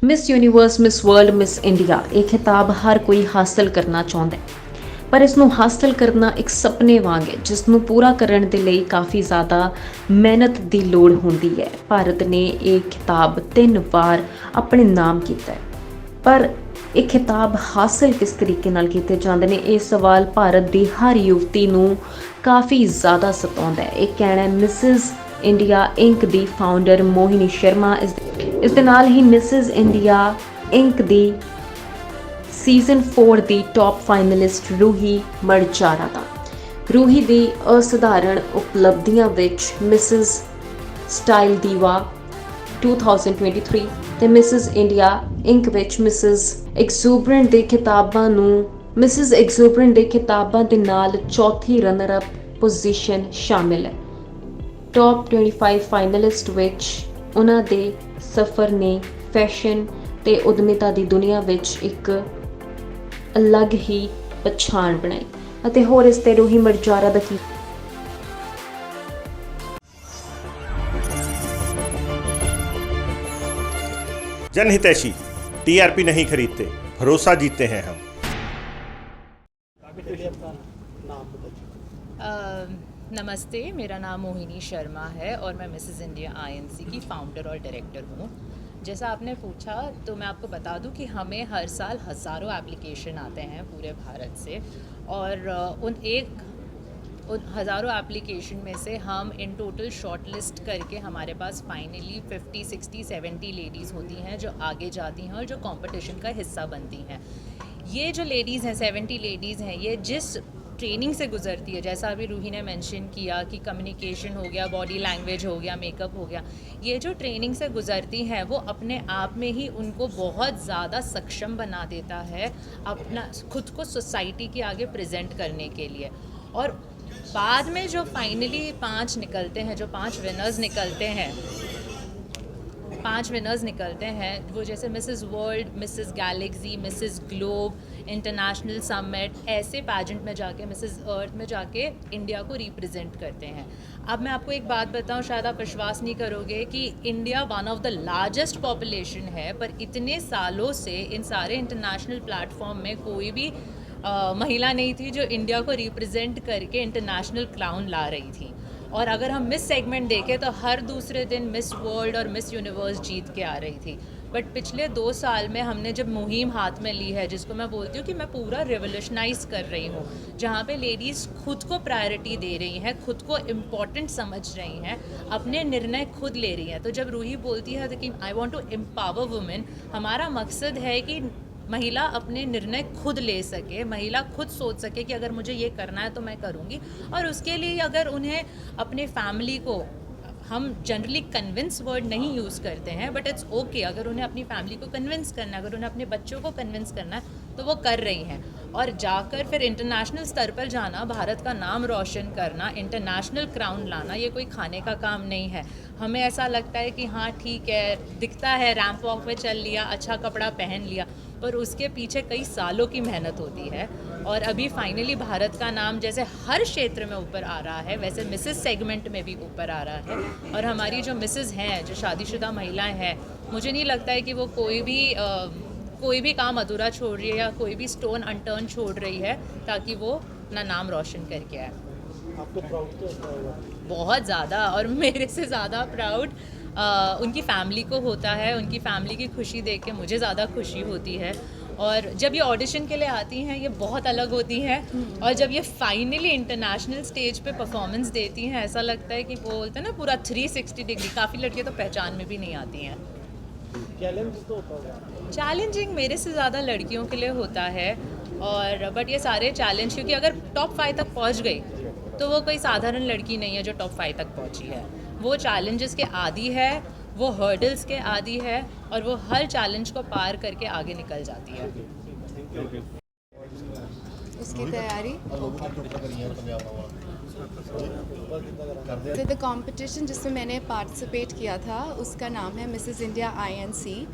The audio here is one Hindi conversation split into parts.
Miss universe, miss world, miss India ਇਹ ਖਿਤਾਬ ਹਰ ਕੋਈ ਹਾਸਲ ਕਰਨਾ ਚਾਹੁੰਦਾ ਹੈ, ਪਰ ਇਸ ਨੂੰ ਹਾਸਲ ਕਰਨਾ ਇੱਕ ਸੁਪਨੇ ਵਾਂਗ ਹੈ ਜਿਸ ਨੂੰ ਪੂਰਾ ਕਰਨ ਦੇ ਲਈ ਕਾਫੀ ਜ਼ਿਆਦਾ ਮਿਹਨਤ ਦੀ ਲੋੜ ਹੁੰਦੀ ਹੈ। ਭਾਰਤ ਨੇ ਇਹ ਖਿਤਾਬ 3 ਵਾਰ ਆਪਣੇ ਨਾਮ ਕੀਤਾ ਹੈ, ਪਰ ਇਹ ਖਿਤਾਬ ਹਾਸਲ ਕਿਸ ਤਰੀਕੇ ਨਾਲ ਕੀਤੇ ਜਾਂਦੇ ਨੇ, ਇਹ ਸਵਾਲ ਭਾਰਤ ਦੀ ਹਰ ਯੁਵਤੀ ਨੂੰ ਕਾਫੀ ਜ਼ਿਆਦਾ ਸਤਾਉਂਦਾ ਹੈ। ਇਹ ਕਹਿਣਾ ਹੈ ਮਿਸਿਸ ਇੰਡੀਆ ਇੰਕ ਦੀ ਫਾਊਂਡਰ ਮੋਹਿਨੀ ਸ਼ਰਮਾ। ਇਸ ਦੇ ਨਾਲ ਹੀ ਮਿਸਿਸ ਇੰਡੀਆ ਇੰਕ ਦੀ ਸੀਜ਼ਨ 4 ਦੀ ਟੌਪ ਫਾਈਨਲਿਸਟ ਰੂਹੀ ਮਰਜਾਰਾ ਦਾ। ਰੂਹੀ ਦੀ ਅਸਧਾਰਨ ਉਪਲਬਧੀਆਂ ਵਿੱਚ ਮਿਸਿਸ ਸਟਾਈਲ ਦੀਵਾ 2023 ਤੇ ਮਿਸਿਸ ਇੰਡੀਆ ਇੰਕ ਵਿੱਚ ਮਿਸਿਸ ਐਕਸੂਬਰੈਂਟ ਦੇ ਖਿਤਾਬਾਂ ਦੇ ਨਾਲ ਚੌਥੀ ਰਨਰ ਅਪ ਪੋਜੀਸ਼ਨ ਸ਼ਾਮਿਲ ਹੈ। ਟੌਪ 25 ਫਾਈਨਲਿਸਟ ਵਿੱਚ ਉਹਨਾਂ ਦੇ ਸਫ਼ਰ ਨੇ ਫੈਸ਼ਨ ਤੇ ਉਦਮੀਤਾ ਦੀ ਦੁਨੀਆ ਵਿੱਚ ਇੱਕ ਅਲੱਗ ਹੀ ਪਛਾਣ ਬਣਾਈ। ਅਤੇ ਹੋਰ ਇਸ ਤੇ ਰੂਹੀ ਮਰਜਾਰਾ ਦਾ ਕੀ जनहितैषी टीआरपी नहीं खरीदते, भरोसा जीतते हैं हम। नमस्ते, मेरा नाम मोहिनी शर्मा है और मैं मिसेस इंडिया आईएनसी की फाउंडर और डायरेक्टर हूँ। जैसा आपने पूछा तो मैं आपको बता दूँ कि हमें हर साल हज़ारों एप्लीकेशन आते हैं पूरे भारत से, और उन हज़ारों एप्लीकेशन में से हम इन टोटल शॉर्ट लिस्ट करके हमारे पास फाइनली 50, 60, 70 लेडीज़ होती हैं जो आगे जाती हैं और जो कंपटीशन का हिस्सा बनती हैं। ये जो लेडीज़ हैं, 70 लेडीज़ हैं, ये जिस ट्रेनिंग से गुजरती है, जैसा अभी रूही ने मेंशन किया कि कम्युनिकेशन हो गया, बॉडी लैंग्वेज हो गया, मेकअप हो गया, ये जो ट्रेनिंग से गुजरती हैं वो अपने आप में ही उनको बहुत ज़्यादा सक्षम बना देता है अपना खुद को सोसाइटी के आगे प्रेजेंट करने के लिए। और बाद में जो फाइनली 5 निकलते हैं, जो 5 विनर्स निकलते हैं, वो जैसे Mrs world, Mrs Galaxy, Mrs globe, international summit, ऐसे पैजेंट में जाके, मिसेस अर्थ में जाके इंडिया को रिप्रेजेंट करते हैं। अब मैं आपको एक बात बताऊं, शायद आप विश्वास नहीं करोगे कि India one of the largest population है, पर इतने सालों से इन सारे इंटरनेशनल प्लेटफॉर्म में कोई भी महिला नहीं थी जो इंडिया को रिप्रेजेंट करके इंटरनेशनल क्राउन ला रही थी। और अगर हम मिस सेगमेंट देखें तो हर दूसरे दिन मिस वर्ल्ड और मिस यूनिवर्स जीत के आ रही थी। बट पिछले 2 साल में हमने जब मुहिम हाथ में ली है, जिसको मैं बोलती हूँ कि मैं पूरा रिवोल्यूशनाइज कर रही हूँ, जहाँ पे लेडीज़ खुद को प्रायोरिटी दे रही हैं, खुद को इम्पॉर्टेंट समझ रही हैं, अपने निर्णय खुद ले रही हैं। तो जब रूही बोलती है कि I want to empower women, हमारा मकसद है कि महिला अपने निर्णय खुद ले सके, महिला खुद सोच सके कि अगर मुझे ये करना है तो मैं करूँगी। और उसके लिए अगर उन्हें अपने फैमिली को, हम जनरली कन्विंस वर्ड नहीं यूज़ करते हैं, बट इट्स ओके, अगर उन्हें अपनी फैमिली को कन्विंस करना है, अगर उन्हें अपने बच्चों को कन्विंस करना है तो वो कर रही हैं। और जाकर फिर इंटरनेशनल स्तर पर जाना, भारत का नाम रोशन करना, इंटरनेशनल क्राउन लाना, ये कोई खाने का काम नहीं है। हमें ऐसा लगता है कि हाँ ठीक है, दिखता है, रैंप वॉक पे चल लिया, अच्छा कपड़ा पहन लिया, पर उसके पीछे कई सालों की मेहनत होती है। और अभी फाइनली भारत का नाम जैसे हर क्षेत्र में ऊपर आ रहा है, वैसे मिसेस सेगमेंट में भी ऊपर आ रहा है। और हमारी जो मिसेस हैं, जो शादीशुदा महिलाएं हैं, मुझे नहीं लगता है कि वो कोई भी काम अधूरा छोड़ रही है या कोई भी स्टोन अनटर्न छोड़ रही है ताकि वो अपना नाम रोशन करके आए। आपको प्राउड तो होगा? बहुत ज़्यादा, और मेरे से ज़्यादा प्राउड उनकी फ़ैमिली को होता है। उनकी फ़ैमिली की खुशी देख के मुझे ज़्यादा खुशी होती है। और जब ये ऑडिशन के लिए आती हैं, ये बहुत अलग होती हैं, और जब ये फाइनली इंटरनेशनल स्टेज पे परफॉर्मेंस देती हैं, ऐसा लगता है कि बोलते हैं ना पूरा 360 डिग्री। काफ़ी लड़कियां तो पहचान में भी नहीं आती हैं। चैलेंज तो होता होगा? चैलेंजिंग मेरे से ज़्यादा लड़कियों के लिए होता है। और बट ये सारे चैलेंज, क्योंकि अगर टॉप 5 तक पहुंच गई तो वो कोई साधारण लड़की नहीं है जो टॉप 5 तक पहुंची है। वो चैलेंजेस के आदी है, वो हर्डल्स के आदी है, और वो हर चैलेंज को पार करके आगे निकल जाती है। उसकी तैयारी तो द कंपटीशन जिसमें मैंने पार्टिसिपेट किया था उसका नाम है मिसेस इंडिया आईएनसी,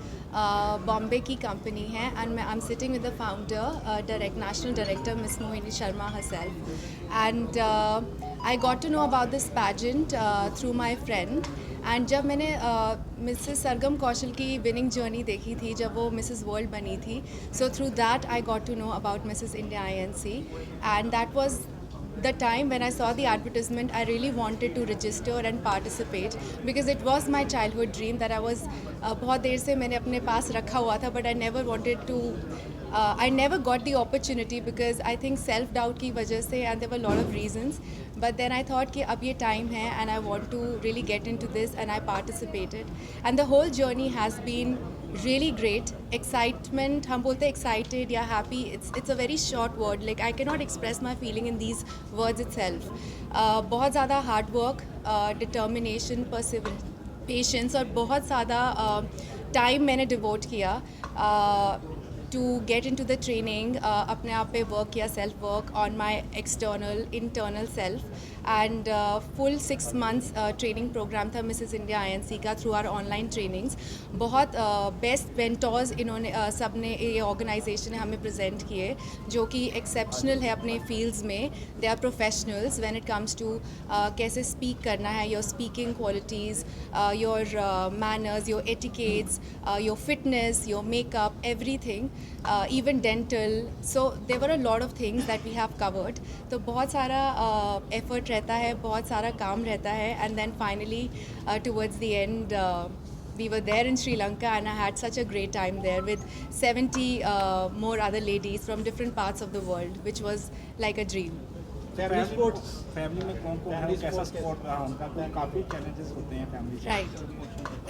बॉम्बे की कंपनी है, and I am sitting with the founder, national director miss Mohini Sharma herself, and I got to know about this pageant through my friend, and जब मैंने मिसेस सरगम कौशल की विनिंग जर्नी देखी थी जब वो मिसेस वर्ल्ड बनी थी, so through that I got to know about Mrs India INC, and that was the time when I saw the advertisement. I really wanted to register and participate because it was my childhood dream that I was बहुत देर से मैंने अपने पास रखा हुआ था, but I never wanted to I never got the opportunity because I think self doubt की वजह से, and there were a lot of reasons, but then I thought कि अब ये time है and I want to really get into this, and I participated, and the whole journey has been really great. Excitement, हम बोलते हैं excited या happy, it's a very short word, like I cannot express my feeling in these words itself. बहुत ज़्यादा hard work, determination, perseverance, patience, और बहुत ज़्यादा time मैंने devote किया to get into the training. अपने आप पे work किया, self work on my external internal self, and full 6 months training program था Mrs. India INC का through our online trainings. बहुत best mentors इन्होंने सब ने ये organization ने हमें present किए जो कि exceptional है अपने fields में. They are professionals when it comes to कैसे speak करना है, your speaking qualities, your manners, your etiquettes, your fitness, your makeup, everything, even dental. So there were a lot of things that we have covered. तो बहुत सारा effort रहता है, बहुत सारा काम रहता है, and then finally towards the end we were there in Sri Lanka, and I had such a great time there with 70 more other ladies from different parts of the world, which was like a dream. Family sports family में कौन कौन है, कैसा सपोर्ट रहा उनका, तो काफ़ी चैलेंजेस होते हैं फैमिली से। राइट,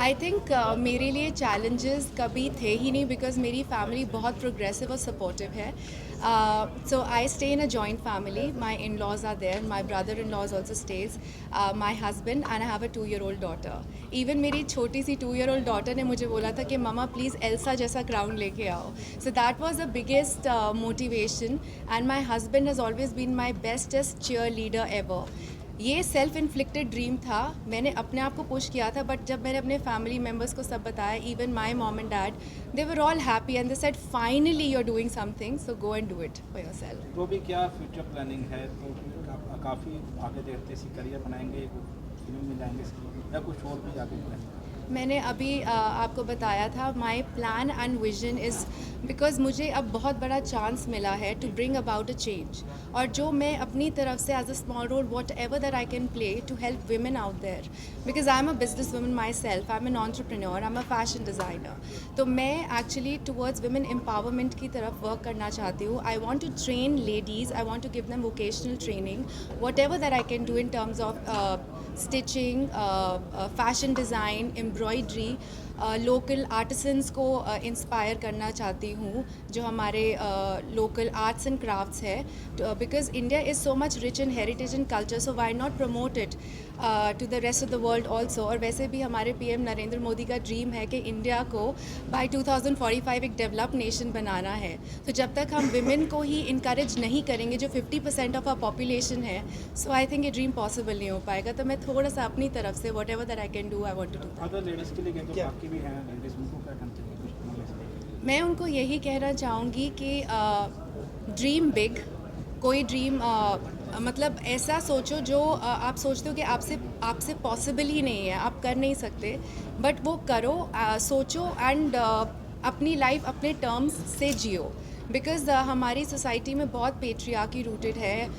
आई थिंक मेरे लिए चैलेंजेस कभी थे ही नहीं बिकॉज मेरी फैमिली बहुत प्रोग्रेसिव और सपोर्टिव है. So I stay in a joint family. My in laws are there, my brother in laws also stays, my husband, and I have a 2-year-old daughter. Even मेरी छोटी सी 2-year-old डॉटर ने मुझे बोला था कि ममा प्लीज़ एल्सा जैसा क्राउन लेके आओ. So that was the biggest motivation, and my husband has always been my bestest cheerleader ever. ये सेल्फ इन्फ्लिक्टेड ड्रीम था, मैंने अपने आप को पुश किया था, बट जब मैंने अपने फैमिली मेम्बर्स को सब बताया, even my mom and dad, they were all happy and they said finally you are doing something, so go and do it for yourself. तो भी क्या फ्यूचर प्लानिंग है, तो काफ़ी आगे देखते सी करियर बनाएंगे, फिल्म में जाएंगे या कुछ और भी आगे प्लानिंग? मैंने अभी आपको बताया था my plan and vision is because मुझे अब बहुत बड़ा चांस मिला है to bring about a change, और जो मैं अपनी तरफ से as a small role whatever that I can play to help women out there, because I am a business woman myself, I am an entrepreneur, I am a fashion designer. तो मैं एक्चुअली टुवर्ड्स विमेन एम्पावरमेंट की तरफ वर्क करना चाहती हूँ. I want to train ladies, I want to give them vocational training, whatever that I can do in terms of stitching, fashion design, embroidery, local artisans को इंस्पायर करना चाहती हूँ जो हमारे लोकल आर्ट्स एंड क्राफ्ट्स है, because India is so much rich in heritage and culture, so why not promote it to the rest of the world also. और वैसे भी हमारे PM नरेंद्र मोदी का ड्रीम है कि इंडिया को बाय 2045 एक डेवलप नेशन बनाना है. तो जब तक हम विमेन को ही इनकरेज नहीं करेंगे, जो 50% ऑफ आवर पॉपुलेशन है, सो आई थिंक ये ड्रीम पॉसिबल नहीं हो पाएगा. तो मैं थोड़ा सा अपनी तरफ से whatever that I can do, I want to do. Other ladies के लिए तो बाकी भी हैं लेडीज़, उनको क्या करना चाहिए, कुछ बोलना? मैं उनको यही कहना चाहूँगी कि ड्रीम बिग. कोई ड्रीम मतलब ऐसा सोचो जो आप सोचते हो कि आपसे पॉसिबल ही नहीं है, आप कर नहीं सकते, बट वो करो, सोचो, एंड अपनी लाइफ अपने टर्म्स से जियो. बिकॉज हमारी सोसाइटी में बहुत पेट्रियार्की रूटेड है.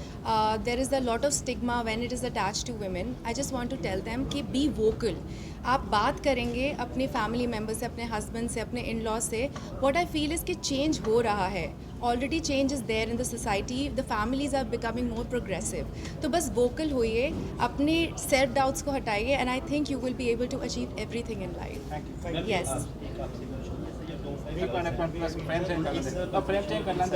There is a lot of stigma when it is attached to women. I just want to tell them कि बी वोकल. आप बात करेंगे अपने फैमिली मेम्बर से, अपने हस्बैंड से, अपने इन लॉ से. व्हाट आई फील इज़ कि चेंज हो रहा है, already change is there in the society, the families are becoming more progressive. तो बस वोकल होइए, अपने सेल्फ डाउट्स को हटाइए, and I think you will be able to achieve everything in life. Thank you. Yes. Friends हैं, करना